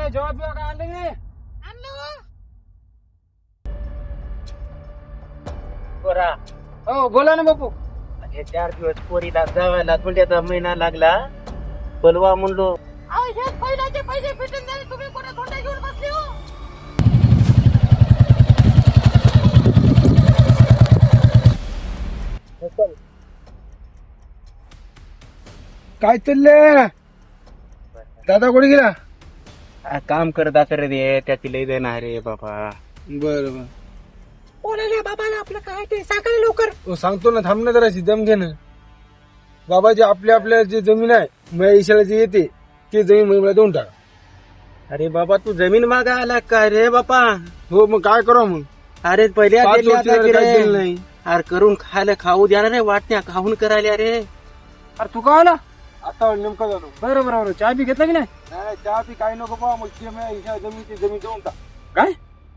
काय जवाब बिवा काय आणलं नाही? पोरा हो बोला ना बापू. हे 4 दिवस पोरीला जावायला धुंड्याचा महिना लागला. बोलवा म्हणलो पैसे भेटून झाले तुम्ही कोणा धोंडा घेऊन बसले हो. काय चाललंय दादा कुठे गेला? काम करता कर रे त्याची लय देणार रे बाबा. बरं बोलायला बाबाला आपलं काय ते सांगा लवकर. तो सांगतो ना, थांब ना जराशी दम घे ना. बाबाजी आपल्या जे जमीन आहे माझ्या ईशाला जे येते ते जमीन मला देऊन टाका. अरे बाबा तू जमीन मागा आला काय रे बापा? हो मग काय करा मग? अरे पहिले 5 दिली वर्ष आता झालं की काही रे? केलं नाही. अरे करून खायला खाऊ द्या रे वाटण्या खाऊन करायला रे. अरे तू का आला आता? नेमका झालो. बरोबर चहा बी घेतला की नाही? नाही चहा बी काही नको बा. मग ते माझ्या ईशा जमीन देऊन टाक. काय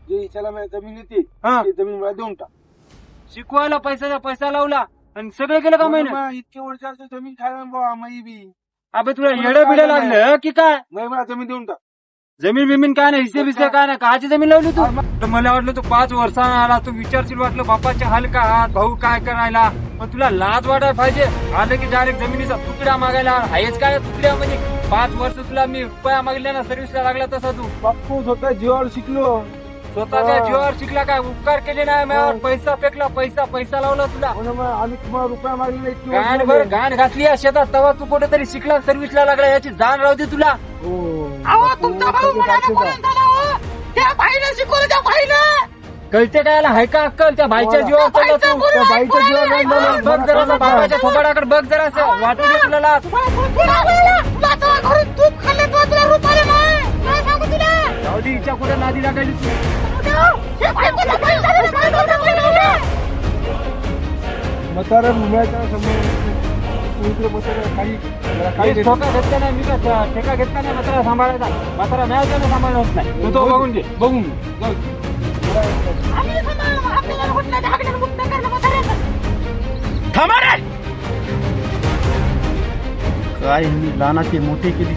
जे ईशाला माझ्या जमीन येते ते जमीन मला देऊन टाक. शिकवायला पैसा लावला आणि सगळं केलं का महिना? इतके वर्षाचं जमीन खायला बा मै बी. अबे तुला येडं बिडं लागलं की काय? मला जमीन देऊन टाक. जमीन बिमीन काय नाही, हिस्से बिस्से काय नाही. काची जमीन लावली तू? तर मला वाटलं तू 5 वर्षांना आला, तू विचारशील वाटलं बापाचे हाल का हात भाऊ काय करायला. पण तुला लाज वाटायला पाहिजे. आलं की डायरेक्ट जमिनीचा तुकडा मागायला आहेच काय तुकड्या म्हणजे? 5 वर्ष तुला मी रुपया मागल्या ना सर्व्हिसला लागला तसा तू. बापू स्वतः जीवावर शिकलो. स्वतःच्या जीवावर शिकला काय? उपकार केले नाही माझ्यावर. पैसा फेकला, पैसा लावला तुला. आम्ही तुम्हाला रुपया मागले नाही. गाण घातली या शेतात तेव्हा तू कुठेतरी शिकला, सर्व्हिसला लागला. याची जाण राहू दे तुला. अहो तुमचा भाऊ म्हणाला बोलून झाला हो. त्या भाईनं शिकवलं, त्या भाईनं. कळते काय हाय का अक्कल? त्या बाईच्या जीवावर चालला तू. त्या बाईच्या जीवावर लागला. बघ जरासं बाबाच्या थोबाडाकडे बघ जरासं. वाटू दे तुला लाज. तुला तर घरून तूप खाल्लं तर तुला रूप आलं नाही. काय सांगू तुला? जाऊ दे, हिच्या कुठे नादी लागायची तू. हे बायकोचं काय झालं? बायकोचं काय झालं? म्हातारा मुलाच्या समोर काही ठोका घेतला नाही मी. का ठेका घेतला नाही म्हातारा सांभाळायचा? म्हातारा नाही सांभाळलं होत नाही. तो बघून घे, बघून घे. आम्ही सांभाळलं, आपल्याला कुठल्या धाकड्याला मुक्त करणं म्हाताऱ्याचं. थांबा रे. काय ही लहानाची मोठी केली,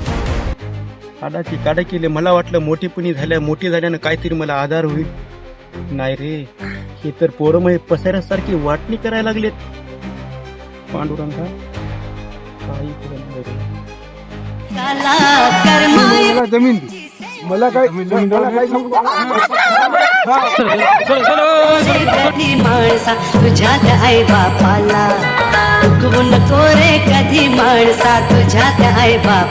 काडाची काडा केली. मला वाटलं मोठी झाल्यानं काहीतरी मला आधार होईल. नाही रे, हे तर पोरं मग पसाऱ्यासारखी वाटणी करायला लागलेत. पांडुरंगा काही मला जमीन दे. मला काय सांगू? कधी माणसा तुझ्यात आई बापाला नको रे. कधी माणसा तुझ्यात आई बाप